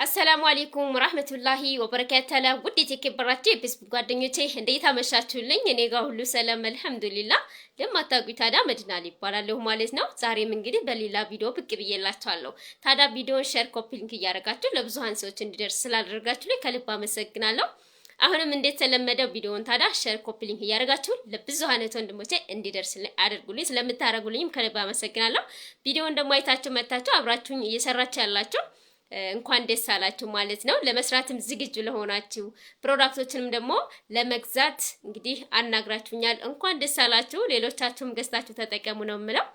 አሰላሙ አለይኩም ወራህመቱላሂ ወበረካቱሁ ውድ የተከበራችሁ የፌስቡክ ጓደኞቼ እንዴት አመሻችሁልኝ? እኔ ጋር ሁሉ ሰላም አልሐምዱሊላህ። ለማታውቁኝ ታዲያ መዲና ይባላለሁ ማለት ነው። ዛሬም እንግዲህ በሌላ ቪዲዮ ብቅ ብዬላችኋለሁ። ታዲያ ቪዲዮውን ሼር፣ ኮፒ ሊንክ እያደረጋችሁ ለብዙሃን ሰዎች እንዲደርስ ስላደረጋችሁ ከልብ አመሰግናለሁ። አሁንም እንደተለመደው ቪዲዮውን ታዲያ ሼር፣ ኮፒ ሊንክ እያደረጋችሁ ለብዙሃን ወንድሞቼ እንዲደርስ አድርጉልኝ። ስለምታደርጉልኝም ከልብ አመሰግናለሁ። ቪዲዮውን ደግሞ አይታችሁ መታችሁ አብራችሁኝ እየሰራችሁ ያላችሁ እንኳን ደስ አላችሁ ማለት ነው። ለመስራትም ዝግጁ ለሆናችሁ ፕሮዳክቶችንም ደግሞ ለመግዛት እንግዲህ አናግራችሁኛል። እንኳን ደስ አላችሁ። ሌሎቻችሁም ገዝታችሁ ተጠቀሙ ነው የምለው።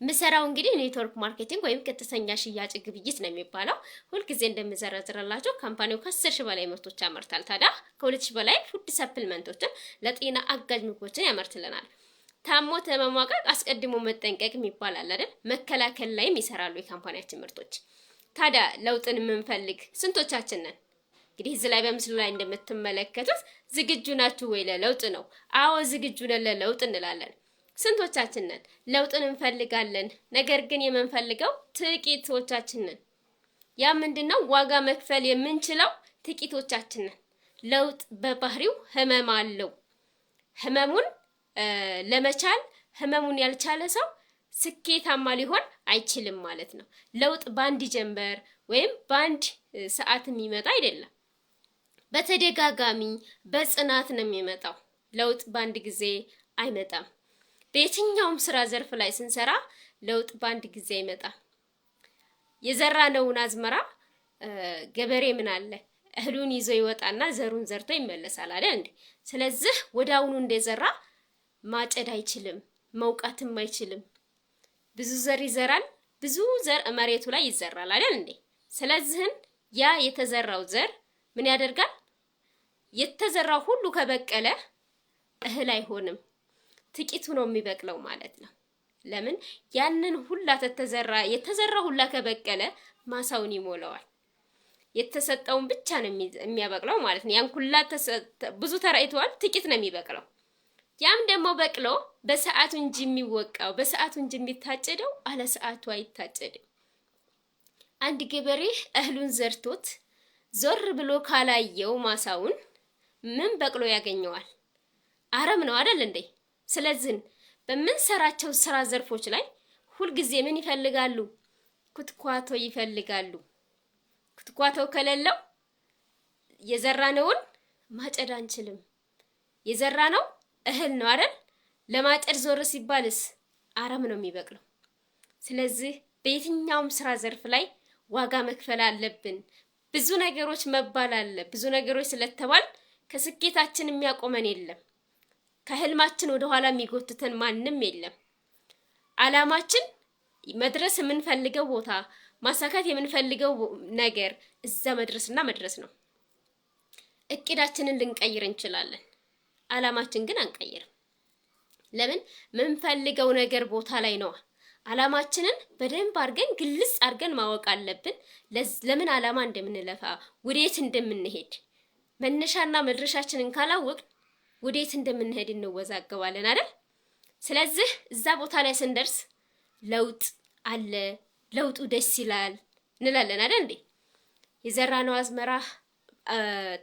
ምሰራው እንግዲህ ኔትወርክ ማርኬቲንግ ወይም ቀጥተኛ ሽያጭ ግብይት ነው የሚባለው። ሁልጊዜ እንደምዘረዝርላችሁ ካምፓኒው ከ10 ሺህ በላይ ምርቶች ያመርታል። ታዲያ ከ2 ሺህ በላይ ፉድ ሰፕሊመንቶችን ለጤና አጋዥ ምግቦችን ያመርትልናል። ታሞ ተመሟቀቅ አስቀድሞ መጠንቀቅ ይባላል አይደል? መከላከል ላይም ይሰራሉ የካምፓኒያችን ምርቶች። ታዲያ ለውጥን የምንፈልግ ስንቶቻችን ነን? እንግዲህ እዚህ ላይ በምስሉ ላይ እንደምትመለከቱት ዝግጁ ናችሁ ወይ ለለውጥ ነው? አዎ ዝግጁ ነን ለለውጥ እንላለን። ስንቶቻችን ነን? ለውጥን እንፈልጋለን፣ ነገር ግን የምንፈልገው ጥቂቶቻችን ነን። ያ ምንድነው? ዋጋ መክፈል የምንችለው ጥቂቶቻችን ነን። ለውጥ በባህሪው ህመም አለው። ህመሙን ለመቻል ህመሙን ያልቻለ ሰው ስኬታማ ሊሆን አይችልም ማለት ነው። ለውጥ ባንድ ጀንበር ወይም ባንድ ሰዓት የሚመጣ አይደለም። በተደጋጋሚ በጽናት ነው የሚመጣው። ለውጥ ባንድ ጊዜ አይመጣም። በየትኛውም ስራ ዘርፍ ላይ ስንሰራ ለውጥ ባንድ ጊዜ አይመጣም። የዘራነውን አዝመራ ገበሬ ምን አለ እህሉን ይዞ ይወጣና ዘሩን ዘርቶ ይመለሳል አይደል እንዴ? ስለዚህ ወዳውኑ እንደዘራ ማጨድ አይችልም፣ መውቃትም አይችልም። ብዙ ዘር ይዘራል፣ ብዙ ዘር መሬቱ ላይ ይዘራል አይደል እንዴ? ስለዚህን ያ የተዘራው ዘር ምን ያደርጋል? የተዘራው ሁሉ ከበቀለ እህል አይሆንም፣ ጥቂቱ ነው የሚበቅለው ማለት ነው። ለምን? ያንን ሁላ የተዘራው ሁላ ከበቀለ ማሳውን ይሞላዋል። የተሰጠውን ብቻ ነው የሚያበቅለው ማለት ነው። ያን ሁላ ብዙ ተራይቷል፣ ጥቂት ነው የሚበቅለው። ያም ደግሞ በቅሎ በሰዓቱ እንጂ የሚወቃው በሰዓቱ እንጂ የሚታጨደው አለ ሰዓቱ አይታጨድም። አንድ ገበሬ እህሉን ዘርቶት ዞር ብሎ ካላየው ማሳውን ምን በቅሎ ያገኘዋል? አረም ነው አይደል እንዴ? ስለዚህ በምንሰራቸው ስራ ዘርፎች ላይ ሁልጊዜ ምን ይፈልጋሉ? ኩትኳቶ ይፈልጋሉ። ኩትኳቶ ከሌለው የዘራነውን ማጨድ አንችልም። የዘራነው እህል ነው አይደል? ለማጨድ ዞር ሲባልስ አረም ነው የሚበቅለው። ስለዚህ በየትኛውም ስራ ዘርፍ ላይ ዋጋ መክፈል አለብን። ብዙ ነገሮች መባል አለ። ብዙ ነገሮች ስለተባል ከስኬታችን የሚያቆመን የለም። ከህልማችን ወደ ኋላ የሚጎትተን ማንም የለም። አላማችን መድረስ የምንፈልገው ቦታ፣ ማሳካት የምንፈልገው ነገር እዛ መድረስ ነው። እቅዳችንን ልንቀይር እንችላለን። አላማችን ግን አንቀይርም። ለምን? የምንፈልገው ነገር ቦታ ላይ ነው። አላማችንን በደንብ አድርገን ግልጽ አድርገን ማወቅ አለብን። ለምን አላማ እንደምንለፋ፣ ወዴት እንደምንሄድ መነሻና መድረሻችንን ካላወቅን ወዴት እንደምንሄድ እንወዛገባለን አይደል? ስለዚህ እዛ ቦታ ላይ ስንደርስ ለውጥ አለ፣ ለውጡ ደስ ይላል እንላለን አይደል እንዴ? የዘራነው አዝመራ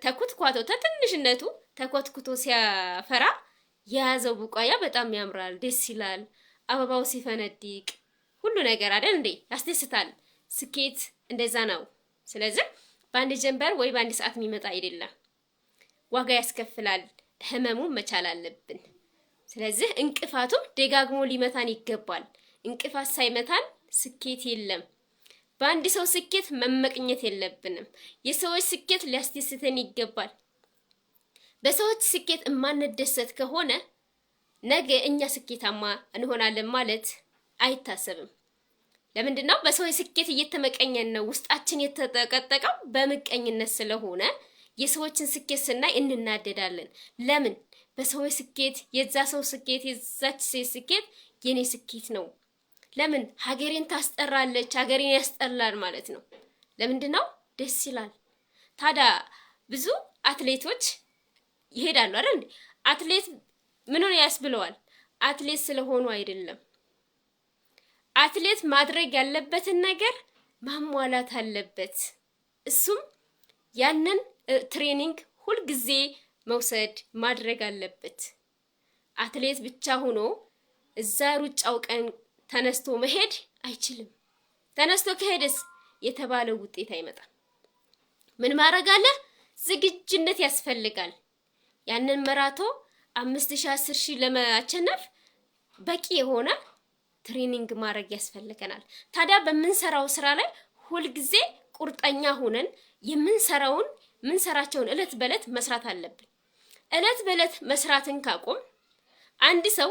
ተኩትኳቶ ተትንሽነቱ ተኮትኩቶ ሲያፈራ የያዘው ቡቃያ በጣም ያምራል፣ ደስ ይላል። አበባው ሲፈነድቅ ሁሉ ነገር አይደል እንዴ ያስደስታል። ስኬት እንደዛ ነው። ስለዚህ በአንድ ጀንበር ወይ በአንድ ሰዓት የሚመጣ አይደለም። ዋጋ ያስከፍላል። ህመሙን መቻል አለብን። ስለዚህ እንቅፋቱም ደጋግሞ ሊመታን ይገባል። እንቅፋት ሳይመታን ስኬት የለም። በአንድ ሰው ስኬት መመቅኘት የለብንም። የሰዎች ስኬት ሊያስደስተን ይገባል። በሰዎች ስኬት የማንደሰት ከሆነ ነገ እኛ ስኬታማ እንሆናለን ማለት አይታሰብም። ለምንድነው? በሰዎች ስኬት እየተመቀኘን ነው። ውስጣችን የተጠቀጠቀው በምቀኝነት ስለሆነ የሰዎችን ስኬት ስናይ እንናደዳለን። ለምን? በሰዎች ስኬት የዛ ሰው ስኬት የዛች ሴት ስኬት የኔ ስኬት ነው። ለምን? ሀገሬን ታስጠራለች፣ ሀገሬን ያስጠላል ማለት ነው። ለምንድነው? ደስ ይላል። ታዲያ ብዙ አትሌቶች ይሄዳሉ አይደል? አትሌት ምን ሆነ ያስብለዋል? አትሌት ስለሆኑ አይደለም። አትሌት ማድረግ ያለበትን ነገር ማሟላት አለበት። እሱም ያንን ትሬኒንግ ሁል ጊዜ መውሰድ ማድረግ አለበት። አትሌት ብቻ ሆኖ እዛ ሩጫው ቀን ተነስቶ መሄድ አይችልም። ተነስቶ ከሄደስ የተባለው ውጤት አይመጣም። ምን ማድረግ አለ? ዝግጁነት ያስፈልጋል። ያንን መራቶ 5000 10000 ለማሸነፍ በቂ የሆነ ትሬኒንግ ማድረግ ያስፈልገናል። ታዲያ በምንሰራው ስራ ላይ ሁል ጊዜ ቁርጠኛ ሆነን የምንሰራቸውን እለት በእለት መስራት አለብን። እለት በእለት መስራትን ካቆም አንድ ሰው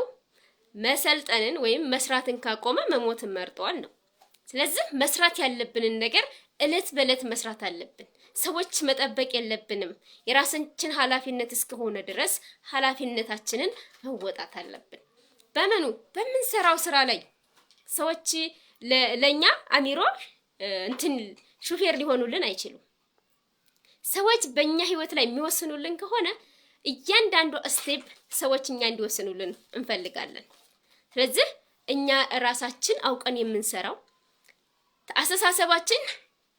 መሰልጠንን ወይም መስራትን ካቆመ መሞትን መርጧል ነው። ስለዚህ መስራት ያለብንን ነገር እለት በእለት መስራት አለብን። ሰዎች መጠበቅ የለብንም። የራሳችን ኃላፊነት እስከሆነ ድረስ ኃላፊነታችንን መወጣት አለብን። በምንሰራው ስራ ላይ ሰዎች ለኛ አሚሮ ሹፌር ሊሆኑልን አይችሉም። ሰዎች በእኛ ህይወት ላይ የሚወስኑልን ከሆነ እያንዳንዱ ስቴፕ ሰዎች እኛ እንዲወስኑልን እንፈልጋለን። ስለዚህ እኛ ራሳችን አውቀን የምንሰራው አስተሳሰባችን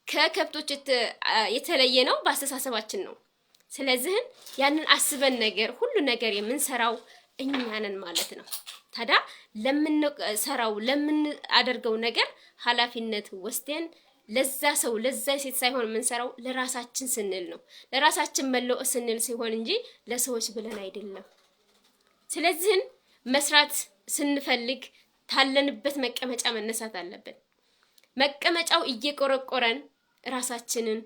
ከከብቶች የተለየ ነው፣ በአስተሳሰባችን ነው። ስለዚህ ያንን አስበን ሁሉ ነገር የምንሰራው እኛ ነን ማለት ነው። ታዲያ ለምንሰራው ለምናደርገው ነገር ኃላፊነት ወስደን ለዛ ሰው ለዛ ሴት ሳይሆን የምንሰራው ለራሳችን ስንል ነው። ለራሳችን መለወጥ ስንል ሲሆን እንጂ ለሰዎች ብለን አይደለም። ስለዚህ መስራት ስንፈልግ ታለንበት መቀመጫ መነሳት አለብን። መቀመጫው እየቆረቆረን ራሳችንን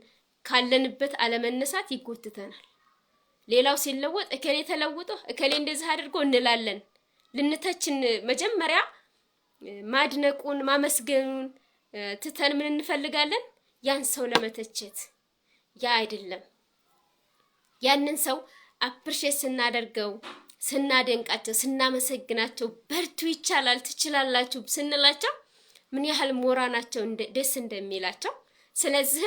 ካለንበት አለመነሳት ይጎትተናል። ሌላው ሲለወጥ እከሌ ተለውጦ እከሌ እንደዚህ አድርጎ እንላለን። ልንተችን መጀመሪያ ማድነቁን ማመስገኑን ትተን ምን እንፈልጋለን? ያን ሰው ለመተቸት። ያ አይደለም። ያንን ሰው አፕሪሼት ስናደርገው፣ ስናደንቃቸው፣ ስናመሰግናቸው በርቱ፣ ይቻላል፣ ትችላላችሁ ስንላቸው ምን ያህል ሞራናቸው ደስ እንደሚላቸው። ስለዚህ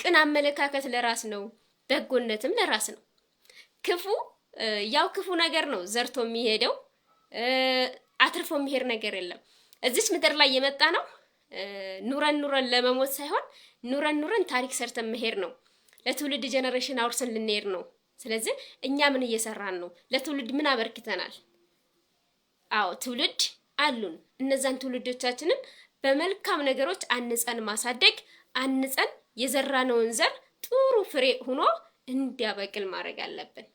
ቅን አመለካከት ለራስ ነው፣ በጎነትም ለራስ ነው። ክፉ ነገር ነው ዘርቶ የሚሄደው፣ አትርፎ የሚሄድ ነገር የለም። እዚች ምድር ላይ የመጣ ነው ኑረን ለመሞት ሳይሆን ኑረን ታሪክ ሰርተን መሄድ ነው። ለትውልድ ጀነሬሽን አውርሰን ልንሄድ ነው። ስለዚህ እኛ ምን እየሰራን ነው? ለትውልድ ምን አበርክተናል? አዎ ትውልድ አሉን። እነዛን ትውልዶቻችንን በመልካም ነገሮች አንጸን ማሳደግ፣ አንጸን የዘራነውን ዘር ጥሩ ፍሬ ሆኖ እንዲያበቅል ማድረግ አለብን።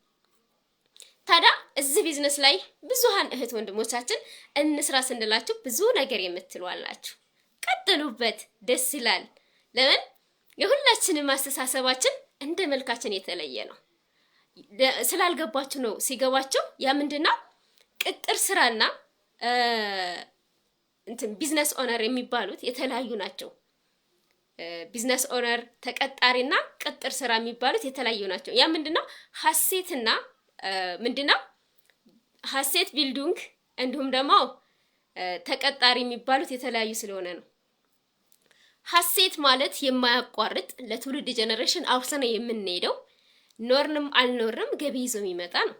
ታዲያ እዚህ ቢዝነስ ላይ ብዙሃን እህት ወንድሞቻችን እንስራ ስንላችሁ ብዙ ነገር የምትሉ አላችሁ። ቀጥሉበት፣ ደስ ይላል። ለምን? የሁላችንም አስተሳሰባችን እንደ መልካችን የተለየ ነው። ስላልገባችሁ ነው። ሲገባችሁ ያ ምንድነው ቅጥር ስራና ቢዝነስ ኦነር የሚባሉት የተለያዩ ናቸው። ቢዝነስ ኦነር ተቀጣሪና ቅጥር ስራ የሚባሉት የተለያዩ ናቸው። ያ ምንድነው ሀሴትና ምንድነው ሀሴት ቢልዲንግ እንዲሁም ደግሞ ተቀጣሪ የሚባሉት የተለያዩ ስለሆነ ነው። ሀሴት ማለት የማያቋርጥ ለትውልድ ጀነሬሽን አውርሰን የምንሄደው ኖርንም አልኖርንም ገቢ ይዞ የሚመጣ ነው።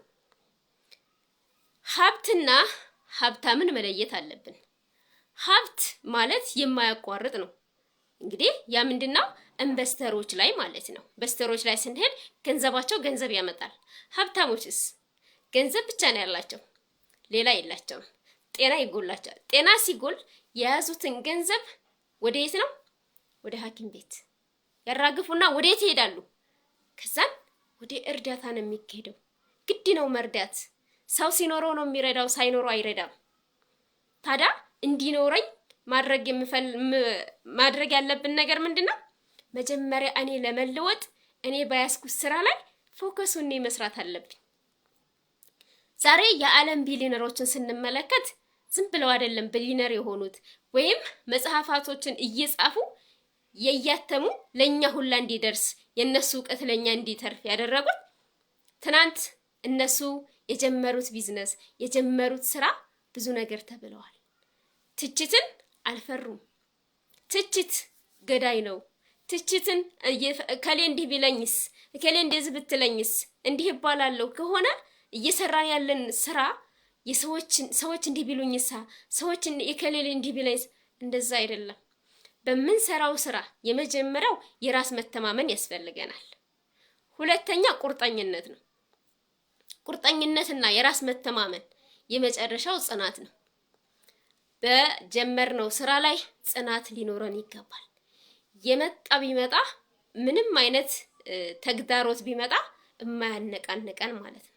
ሀብትና ሀብታምን መለየት አለብን። ሀብት ማለት የማያቋርጥ ነው። እንግዲህ ያ ምንድነው ኢንቨስተሮች ላይ ማለት ነው። ኢንቨስተሮች ላይ ስንሄድ ገንዘባቸው ገንዘብ ያመጣል። ሀብታሞችስ ገንዘብ ብቻ ነው ያላቸው፣ ሌላ የላቸውም። ጤና ይጎላቸዋል። ጤና ሲጎል የያዙትን ገንዘብ ወደ የት ነው? ወደ ሐኪም ቤት ያራግፉና ወደ የት ይሄዳሉ? ከዛን ወደ እርዳታ ነው የሚሄደው። ግድ ነው መርዳት። ሰው ሲኖረው ነው የሚረዳው፣ ሳይኖረው አይረዳም። ታዲያ እንዲኖረኝ ማድረግ ያለብን ነገር ምንድነው? መጀመሪያ እኔ ለመለወጥ እኔ በያዝኩት ስራ ላይ ፎከሱን መስራት አለብኝ። ዛሬ የዓለም ቢሊነሮችን ስንመለከት ዝም ብለው አይደለም ቢሊነር የሆኑት፣ ወይም መጽሐፋቶችን እየጻፉ የያተሙ ለኛ ሁላ እንዲደርስ የነሱ ዕውቀት ለኛ እንዲተርፍ ያደረጉት ትናንት እነሱ የጀመሩት ቢዝነስ የጀመሩት ስራ ብዙ ነገር ተብለዋል። ትችትን አልፈሩም። ትችት ገዳይ ነው። ትችትን ከሌ እንዲህ ቢለኝስ፣ ከሌ እንደዚህ ብትለኝስ እንዲህ ይባላለሁ ከሆነ እየሰራን ያለን ስራ ሰዎች እንዲህ ቢሉኝሳ፣ ሰዎች የከሌ እንዲህ ቢለኝስ፣ እንደዛ አይደለም። በምንሰራው ስራ የመጀመሪያው የራስ መተማመን ያስፈልገናል። ሁለተኛ ቁርጠኝነት ነው። ቁርጠኝነትና የራስ መተማመን የመጨረሻው ጽናት ነው። በጀመርነው ስራ ላይ ጽናት ሊኖረን ይገባል። የመጣ ቢመጣ ምንም አይነት ተግዳሮት ቢመጣ የማያነቃንቀን ማለት ነው።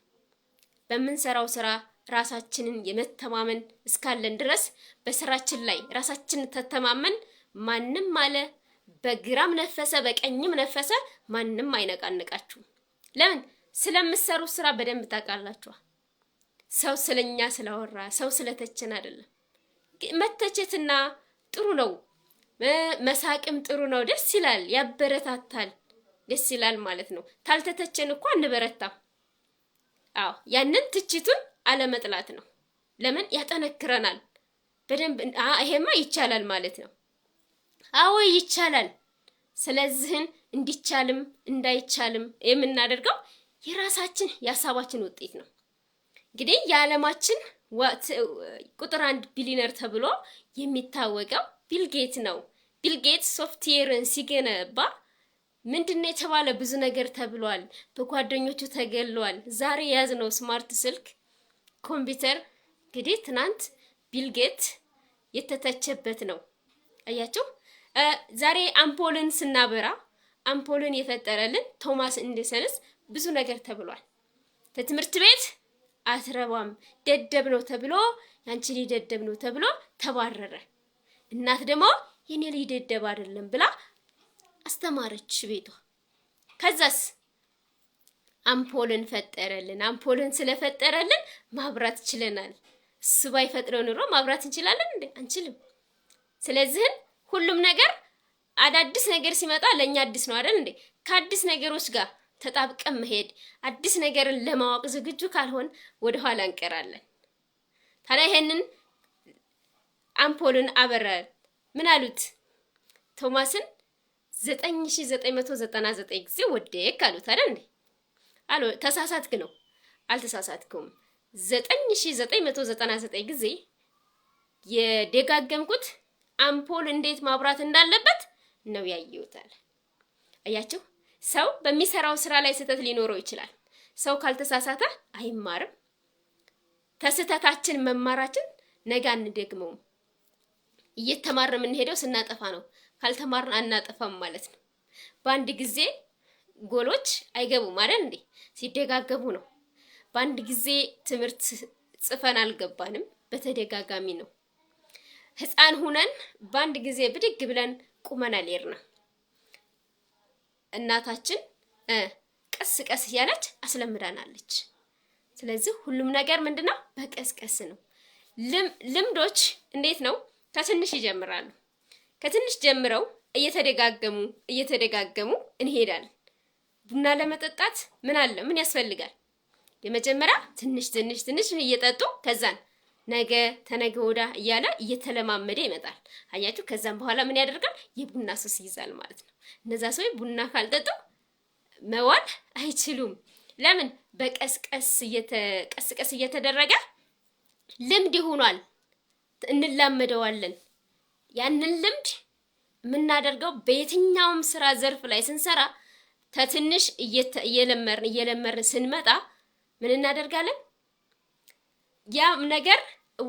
በምንሰራው ስራ ራሳችንን የመተማመን እስካለን ድረስ በስራችን ላይ ራሳችንን ተተማመን ማንም አለ በግራም ነፈሰ በቀኝም ነፈሰ ማንም አይነቃንቃችሁም። ለምን? ስለምትሰሩ ስራ በደንብ ታውቃላችሁ። ሰው ስለኛ ስላወራ ሰው ስለተቸን አይደለም። መተቸትና ጥሩ ነው፣ መሳቅም ጥሩ ነው፣ ደስ ይላል፣ ያበረታታል፣ ደስ ይላል ማለት ነው። ታልተተቸን እኮ አንበረታም። አዎ ያንን ትችቱን አለመጥላት ነው። ለምን? ያጠነክረናል በደንብ። ይሄማ ይቻላል ማለት ነው። አዎ ይቻላል። ስለዚህን እንዲቻልም እንዳይቻልም የምናደርገው የራሳችን የሀሳባችን ውጤት ነው። እንግዲህ የዓለማችን ቁጥር 1 ቢሊነር ተብሎ የሚታወቀው ቢልጌት ነው። ቢልጌት ሶፍትዌርን ሲገነባ ምንድነው የተባለ? ብዙ ነገር ተብሏል። በጓደኞቹ ተገሏል። ዛሬ የያዝነው ስማርት ስልክ ኮምፒውተር እንግዲህ ትናንት ቢልጌት የተተቸበት ነው። አያችሁ? ዛሬ አምፖልን ስናበራ አምፖልን የፈጠረልን ቶማስ ኤዲሰንስ ብዙ ነገር ተብሏል። ከትምህርት ቤት አትረባም ደደብ ነው ተብሎ ያንቺ ልጅ ደደብ ነው ተብሎ ተባረረ። እናት ደግሞ የኔ ልጅ ደደብ አይደለም ብላ አስተማረች ቤቷ። ከዛስ አምፖልን ፈጠረልን። አምፖልን ስለፈጠረልን ማብራት ችለናል። እሱ ባይፈጥረው ኑሮ ማብራት እንችላለን እንዴ? አንችልም። ስለዚህ ሁሉም ነገር አዳዲስ ነገር ሲመጣ ለኛ አዲስ ነው አይደል እንዴ? ከአዲስ ነገሮች ጋር ተጣብቀን መሄድ፣ አዲስ ነገርን ለማወቅ ዝግጁ ካልሆን ወደ ኋላ እንቀራለን። ታዲያ ይሄንን አምፖልን አበራል። ምን አሉት? ቶማስን 9999 ጊዜ ወደክ አሉት አይደል እንዴ? አሎ ተሳሳትክ ነው? አልተሳሳትኩም። 9999 ጊዜ የደጋገምኩት አምፖል እንዴት ማብራት እንዳለበት ነው ያየውታል። አያችሁ? ሰው በሚሰራው ስራ ላይ ስህተት ሊኖረው ይችላል። ሰው ካልተሳሳተ አይማርም። ከስህተታችን መማራችን ነገ አንደግመውም። እየተማርን የምንሄደው ስናጠፋ ነው። ካልተማርን አናጠፋም ማለት ነው። በአንድ ጊዜ ጎሎች አይገቡም አይደል እንዴ? ሲደጋገሙ ነው። በአንድ ጊዜ ትምህርት ጽፈን አልገባንም፣ በተደጋጋሚ ነው። ህፃን ሁነን በአንድ ጊዜ ብድግ ብለን ቁመን አልሄድንም። እናታችን ቀስ ቀስ እያለች አስለምዳናለች። ስለዚህ ሁሉም ነገር ምንድነው? በቀስቀስ ነው። ልምዶች እንዴት ነው? ከትንሽ ይጀምራሉ። ከትንሽ ጀምረው እየተደጋገሙ እንሄዳለን። ቡና ለመጠጣት ምን ያስፈልጋል? የመጀመሪያ ትንሽ እየጠጡ ከዛን ነገ ተነገ ወዳ እያለ እየተለማመደ ይመጣል። አያችሁ? ከዛም በኋላ ምን ያደርጋል? የቡና ሱስ ይይዛል ማለት ነው። እነዛ ሰዎች ቡና ካልጠጡ መዋል አይችሉም። ለምን? በቀስቀስ እየተደረገ ልምድ ይሆናል። እንላመደዋለን። ያንን ልምድ የምናደርገው በየትኛውም ስራ ዘርፍ ላይ ስንሰራ ተትንሽ እየለመርን ስንመጣ ምን እናደርጋለን? ያ ነገር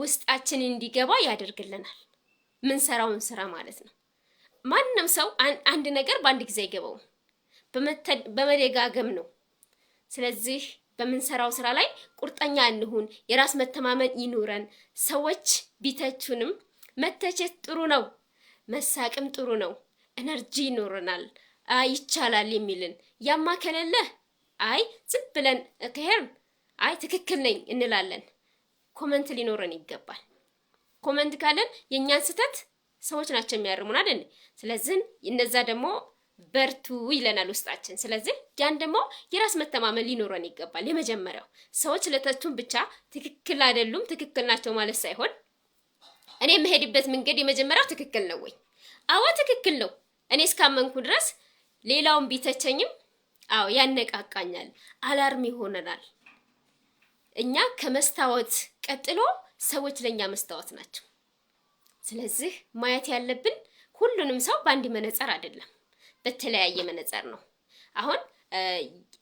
ውስጣችን እንዲገባ ያደርግልናል። ምን ሰራውን ስራ ማለት ነው። ማንም ሰው አንድ ነገር በአንድ ጊዜ አይገባውም። በመደጋገም ነው። ስለዚህ በምንሰራው ስራ ላይ ቁርጠኛ እንሁን። የራስ መተማመን ይኑረን። ሰዎች ቢተቹንም መተቸት ጥሩ ነው፣ መሳቅም ጥሩ ነው። ኤነርጂ ይኖረናል። ይቻላል የሚልን ያማ ከሌለ ዝም ብለን ከሄድን ትክክል ነኝ እንላለን። ኮመንት ሊኖረን ይገባል። ኮመንት ካለን የኛን ስህተት ሰዎች ናቸው የሚያርሙን አይደል? ስለዚህ እነዛ ደግሞ በርቱ ይለናል ውስጣችን። ስለዚህ ያን ደግሞ የራስ መተማመን ሊኖረን ይገባል። የመጀመሪያው ሰዎች ለተቹን ብቻ ትክክል አይደሉም ትክክል ናቸው ማለት ሳይሆን እኔ የምሄድበት መንገድ የመጀመሪያው ትክክል ነው ወይ? አዎ ትክክል ነው። እኔ እስካመንኩ ድረስ ሌላውን ቢተቸኝም ያነቃቃኛል፣ አላርም ይሆነናል። እኛ ከመስታወት ቀጥሎ ሰዎች ለኛ መስታወት ናቸው። ስለዚህ ማየት ያለብን ሁሉንም ሰው በአንድ መነጽር አይደለም፣ በተለያየ መነጽር ነው። አሁን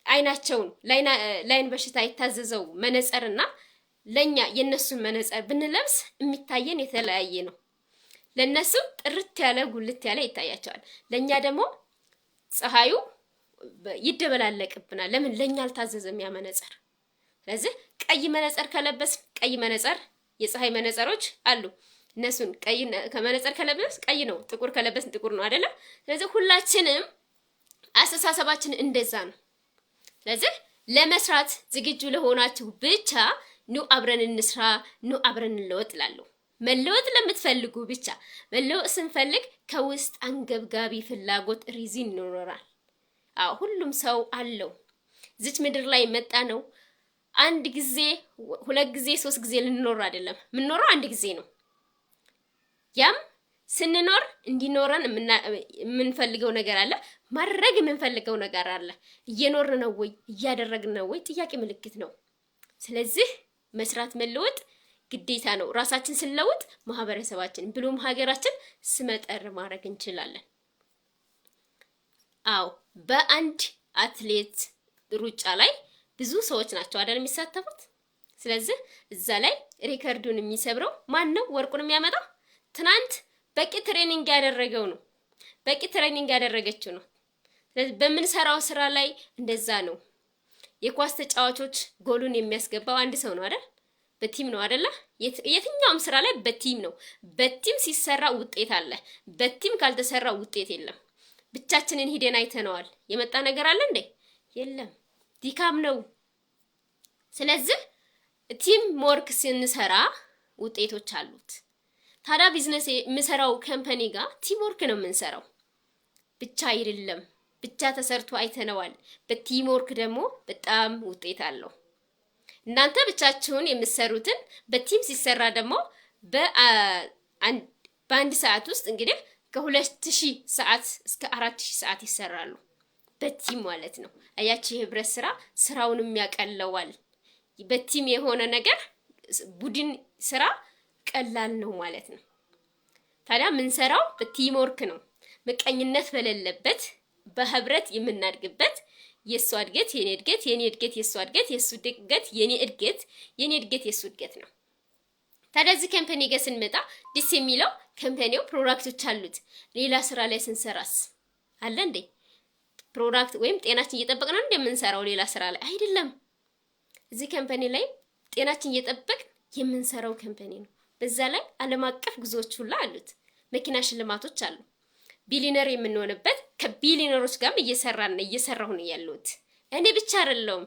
አይናቸውን ላይን በሽታ የታዘዘው መነጽርና ለኛ የነሱን መነጽር ብንለብስ የሚታየን የተለያየ ነው። ለነሱ ጥርት ያለ ጉልት ያለ ይታያቸዋል። ለኛ ደግሞ ፀሐዩ ይደበላለቅብናል። ለምን? ለኛ አልታዘዘም ያ መነጽር። ስለዚህ ቀይ መነጽር ከለበስ ቀይ መነጽር የፀሐይ መነጽሮች አሉ። እነሱን ቀይ ከመነጽር ከለበስ ቀይ ነው፣ ጥቁር ከለበስ ጥቁር ነው አይደለም? ስለዚህ ሁላችንም አስተሳሰባችን እንደዛ ነው። ስለዚህ ለመስራት ዝግጁ ለሆናችሁ ብቻ ኑ አብረን እንስራ፣ ኑ አብረን እንለወጥ እላለሁ። መለወጥ ለምትፈልጉ ብቻ መለወጥ ስንፈልግ ከውስጥ አንገብጋቢ ፍላጎት ሪዝን ይኖራል። አዎ ሁሉም ሰው አለው። እዚች ምድር ላይ መጣ ነው አንድ ጊዜ 2 ጊዜ 3 ጊዜ ልንኖር አይደለም። የምንኖረው አንድ ጊዜ ነው። ያም ስንኖር እንዲኖረን የምንፈልገው ነገር አለ፣ ማድረግ የምንፈልገው ነገር አለ። እየኖርን ነው ወይ እያደረግን ነው ወይ? ጥያቄ ምልክት ነው። ስለዚህ መስራት መለወጥ ግዴታ ነው። ራሳችን ስንለውጥ ማህበረሰባችን ብሎም ሀገራችን ስመጠር ማድረግ እንችላለን። አዎ በአንድ አትሌት ሩጫ ላይ ብዙ ሰዎች ናቸው አይደል የሚሳተፉት። ስለዚህ እዛ ላይ ሪከርዱን የሚሰብረው ማን ነው? ወርቁን የሚያመጣው ትናንት በቂ ትሬኒንግ ያደረገው ነው፣ በቂ ትሬኒንግ ያደረገችው ነው። ስለዚህ በምንሰራው ስራ ላይ እንደዛ ነው። የኳስ ተጫዋቾች ጎሉን የሚያስገባው አንድ ሰው ነው አይደል? በቲም ነው አይደለ? የትኛውም ስራ ላይ በቲም ነው። በቲም ሲሰራ ውጤት አለ። በቲም ካልተሰራ ውጤት የለም። ብቻችንን ሂደን አይተነዋል። የመጣ ነገር አለ እንዴ? የለም። ድካም ነው። ስለዚህ ቲም ወርክ ስንሰራ ውጤቶች አሉት። ታዲያ ቢዝነስ የምሰራው ካምፓኒ ጋር ቲም ወርክ ነው የምንሰራው። ብቻ አይደለም፣ ብቻ ተሰርቶ አይተነዋል። በቲም ወርክ ደግሞ በጣም ውጤት አለው። እናንተ ብቻችሁን የምትሰሩትን በቲም ሲሰራ ደግሞ በአንድ ሰዓት ውስጥ እንግዲህ ከ2000 ሰዓት እስከ 4000 ሰዓት ይሰራሉ። በቲም ማለት ነው። አያችሁ የህብረት ስራ ስራውንም ያቀለዋል። በቲም የሆነ ነገር ቡድን ስራ ቀላል ነው ማለት ነው። ታዲያ የምንሰራው በቲም ወርክ ነው። ምቀኝነት በሌለበት በህብረት የምናድግበት የሱ እድገት የኔ እድገት፣ የኔ እድገት የሱ እድገት፣ የሱ እድገት የኔ እድገት፣ የኔ እድገት የሱ እድገት ነው። ታዲያ እዚህ ካምፓኒ ጋር ስንመጣ ደስ የሚለው ካምፓኒው ፕሮዳክቶች አሉት። ሌላ ስራ ላይ ስንሰራስ አለ እንዴ? ፕሮዳክት ወይም ጤናችን እየጠበቅን ነው እንደምንሰራው ሌላ ስራ ላይ አይደለም። እዚህ ካምፓኒ ላይ ጤናችን እየጠበቅን የምንሰራው ካምፓኒ ነው። በዛ ላይ ዓለም አቀፍ ጉዞዎች ሁሉ አሉት። መኪና ሽልማቶች አሉ። ቢሊነር የምንሆንበት ከቢሊነሮች ጋር እየሰራሁ ነው ያለሁት። እኔ ብቻ አይደለሁም።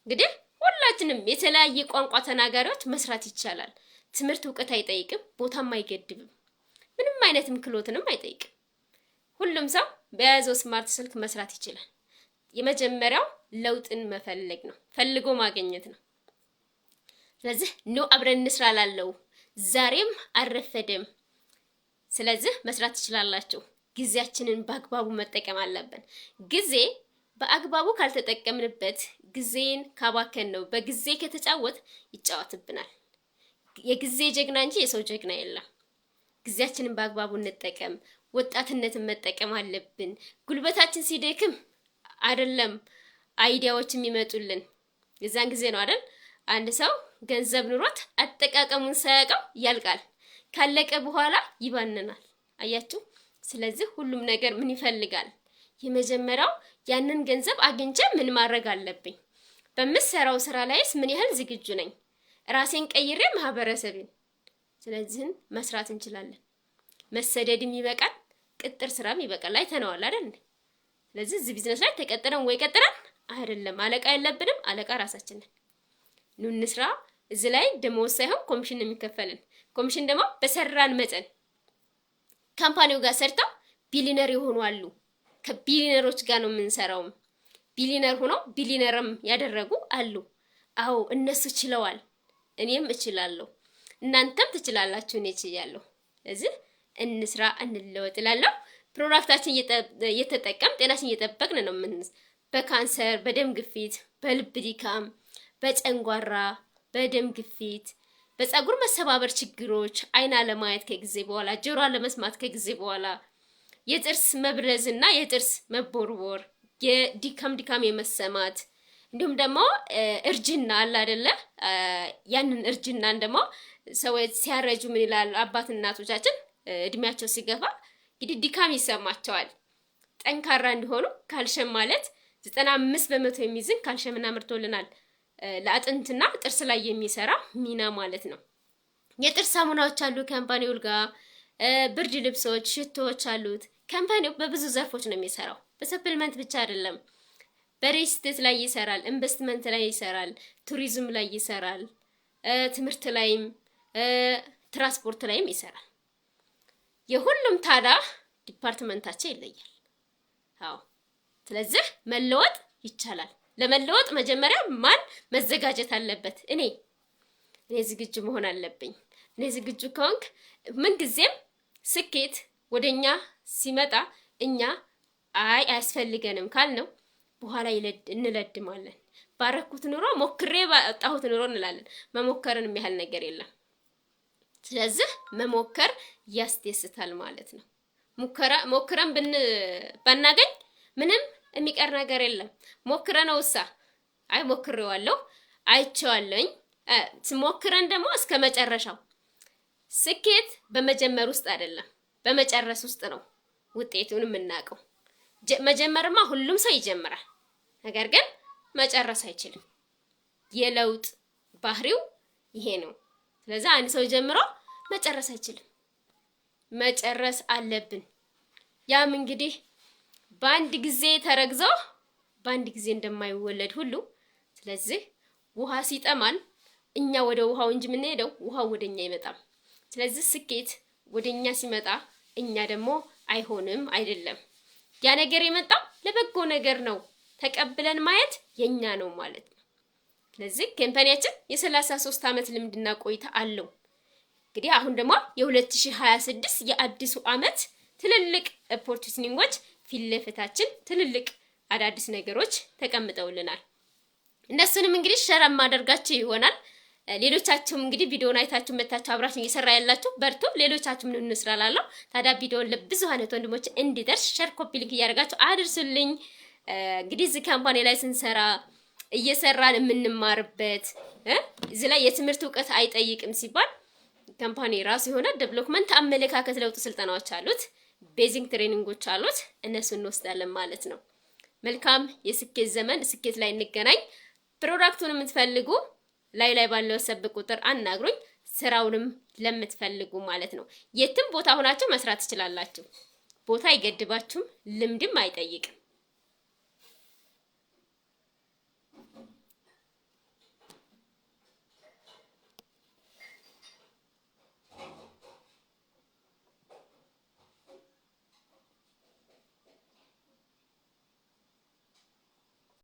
እንግዲህ ሁላችንም የተለያየ ቋንቋ ተናጋሪዎች መስራት ይቻላል። ትምህርት እውቀት አይጠይቅም፣ ቦታም አይገድብም፣ ምንም አይነትም ክሎትንም አይጠይቅም። ሁሉም ሰው በያዘው ስማርት ስልክ መስራት ይችላል። የመጀመሪያው ለውጥን መፈለግ ነው፣ ፈልጎ ማግኘት ነው። ስለዚህ ኑ አብረን እንስራ እላለሁ። ዛሬም አልረፈደም። ስለዚህ መስራት ትችላላችሁ። ጊዜያችንን በአግባቡ መጠቀም አለብን። ጊዜ በአግባቡ ካልተጠቀምንበት ጊዜን ካባከን ነው። በጊዜ ከተጫወት ይጫወትብናል። የጊዜ ጀግና እንጂ የሰው ጀግና የለም። ጊዜያችንን በአግባቡ እንጠቀም። ወጣትነትን መጠቀም አለብን። ጉልበታችን ሲደክም አይደለም አይዲያዎች የሚመጡልን፣ የዛን ጊዜ ነው አይደል? አንድ ሰው ገንዘብ ኑሮት አጠቃቀሙን ሳያውቀው ያልቃል። ካለቀ በኋላ ይባንናል። አያችሁ? ስለዚህ ሁሉም ነገር ምን ይፈልጋል? የመጀመሪያው ያንን ገንዘብ አግኝቼ ምን ማድረግ አለብኝ? በምሰራው ስራ ላይስ ምን ያህል ዝግጁ ነኝ? ራሴን ቀይሬ ማህበረሰብን። ስለዚህ መስራት እንችላለን። መሰደድም ይበቃል፣ ቅጥር ስራም ይበቃል። አይተነዋል አይደል? ስለዚህ እዚህ ቢዝነስ ላይ ተቀጥረን ወይ ቀጥረን አይደለም። አለቃ የለብንም። አለቃ ራሳችን ነን። ኑ እንስራ። እዚህ ላይ ደሞዝ ሳይሆን ኮሚሽን ነው የሚከፈልን። ኮሚሽን ደግሞ በሰራን መጠን ካምፓኒው ጋር ሰርተው ቢሊነር የሆኑ አሉ። ከቢሊነሮች ጋር ነው የምንሰራው። ቢሊነር ሆነው ቢሊነርም ያደረጉ አሉ። አዎ እነሱ ችለዋል፣ እኔም እችላለሁ፣ እናንተም ትችላላችሁ፣ እኔ እችላለሁ። ስለዚህ እንስራ፣ እንለወጥ እላለሁ። ፕሮዳክታችን እየተጠቀም ጤናችን እየጠበቅን ነው። በካንሰር፣ በደም ግፊት፣ በልብ ድካም፣ በጨንጓራ፣ በደም ግፊት፣ በፀጉር መሰባበር ችግሮች፣ አይን አለማየት ከጊዜ በኋላ፣ ጆሮ አለመስማት ከጊዜ በኋላ፣ የጥርስ መብረዝና የጥርስ መቦርቦር፣ የድካም የመሰማት እንዲሁም ደግሞ እርጅና አለ አይደለ? ያንን እርጅናን ደግሞ ሰዎች ሲያረጁ ምን ይላሉ? አባት እናቶቻችን እድሜያቸው ሲገፋ እንግዲህ ድካም ይሰማቸዋል። ጠንካራ እንዲሆኑ ካልሸም ማለት 95% የሚይዝን ካልሸምና ምርቶልናል። ለአጥንትና ጥርስ ላይ የሚሰራ ሚና ማለት ነው። የጥርስ ሳሙናዎች አሉ ካምፓኒው ጋር፣ ብርድ ልብሶች፣ ሽቶዎች አሉት። ካምፓኒው በብዙ ዘርፎች ነው የሚሰራው። በሰፕልመንት ብቻ አይደለም። በሬስቴት ላይ ይሰራል፣ ኢንቨስትመንት ላይ ይሰራል፣ ቱሪዝም ላይ ይሰራል፣ ትምህርት ላይም ትራንስፖርት ላይም ይሰራል። የሁሉም ታዲያ ዲፓርትመንታቸው ይለያል። አዎ፣ ስለዚህ መለወጥ ይቻላል። ለመለወጥ መጀመሪያ ማን መዘጋጀት አለበት? እኔ ዝግጁ መሆን አለብኝ። እኔ ዝግጁ ከሆንክ ምንጊዜም ስኬት ወደኛ ሲመጣ እኛ አያስፈልገንም ካልነው በኋላ እንለድማለን። ባረኩት ኑሮ ሞክሬ ባጣሁት ኑሮ እንላለን። መሞከርን የሚያህል ነገር የለም። ስለዚህ መሞከር ያስደስታል ማለት ነው። ሞክረን ባናገኝ ምንም የሚቀር ነገር የለም። ሞክረነውሳ አይ ሞክሬዋለሁ አይቼዋለሁኝ። ሞክረን ደግሞ እስከ መጨረሻው። ስኬት በመጀመር ውስጥ አይደለም በመጨረስ ውስጥ ነው ውጤቱን የምናውቀው። መጀመርማ ሁሉም ሰው ይጀምራል፣ ነገር ግን መጨረስ አይችልም። የለውጥ ባህሪው ይሄ ነው። ስለዚህ አንድ ሰው ጀምሮ መጨረስ አይችልም። መጨረስ አለብን። ያም እንግዲህ በአንድ ጊዜ ተረግዞ በአንድ ጊዜ እንደማይወለድ ሁሉ፣ ስለዚህ ውሃ ሲጠማን እኛ ወደ ውሃው እንጂ የምንሄደው ውሃው ወደኛ አይመጣም። ስለዚህ ስኬት ወደኛ ሲመጣ እኛ ደግሞ አይሆንም አይደለም። ያ ነገር የመጣው ለበጎ ነገር ነው። ተቀብለን ማየት የኛ ነው ማለት ነው። ስለዚህ ካምፓኒያችን የ33 ዓመት ልምድና ቆይታ አለው። እንግዲህ አሁን ደግሞ የ2026 የአዲሱ ዓመት ትልልቅ ኦፖርቹኒቲዎች ፊት ለፊታችን ትልልቅ አዳዲስ ነገሮች ተቀምጠውልናል። እነሱንም እንግዲህ ሸር ማደርጋችሁ ይሆናል። ሌሎቻችሁም እንግዲህ ቪዲዮውን አይታችሁ መታችሁ አብራችሁ እየሰራ ያላችሁ በርቱ። ሌሎቻችሁ ምን እንስራላላችሁ? ታዲያ ቪዲዮውን ለብዙሃነት ወንድሞች እንዲደርስ ሸር ኮፒ ሊንክ እያደረጋችሁ አድርሱልኝ። እንግዲህ እዚህ ካምፓኒ ላይ ስንሰራ እየሰራን የምንማርበት እዚህ ላይ የትምህርት እውቀት አይጠይቅም ሲባል ካምፓኒ ራሱ የሆነ ዴቨሎፕመንት አመለካከት ለውጥ ስልጠናዎች አሉት፣ ቤዚክ ትሬኒንጎች አሉት። እነሱን እንወስዳለን ማለት ነው። መልካም የስኬት ዘመን። ስኬት ላይ እንገናኝ። ፕሮዳክቱን የምትፈልጉ ላይ ባለው ሰብ ቁጥር አናግሩኝ። ስራውንም ለምትፈልጉ ማለት ነው። የትም ቦታ ሆናችሁ መስራት ትችላላችሁ። ቦታ አይገድባችሁም፣ ልምድም አይጠይቅም።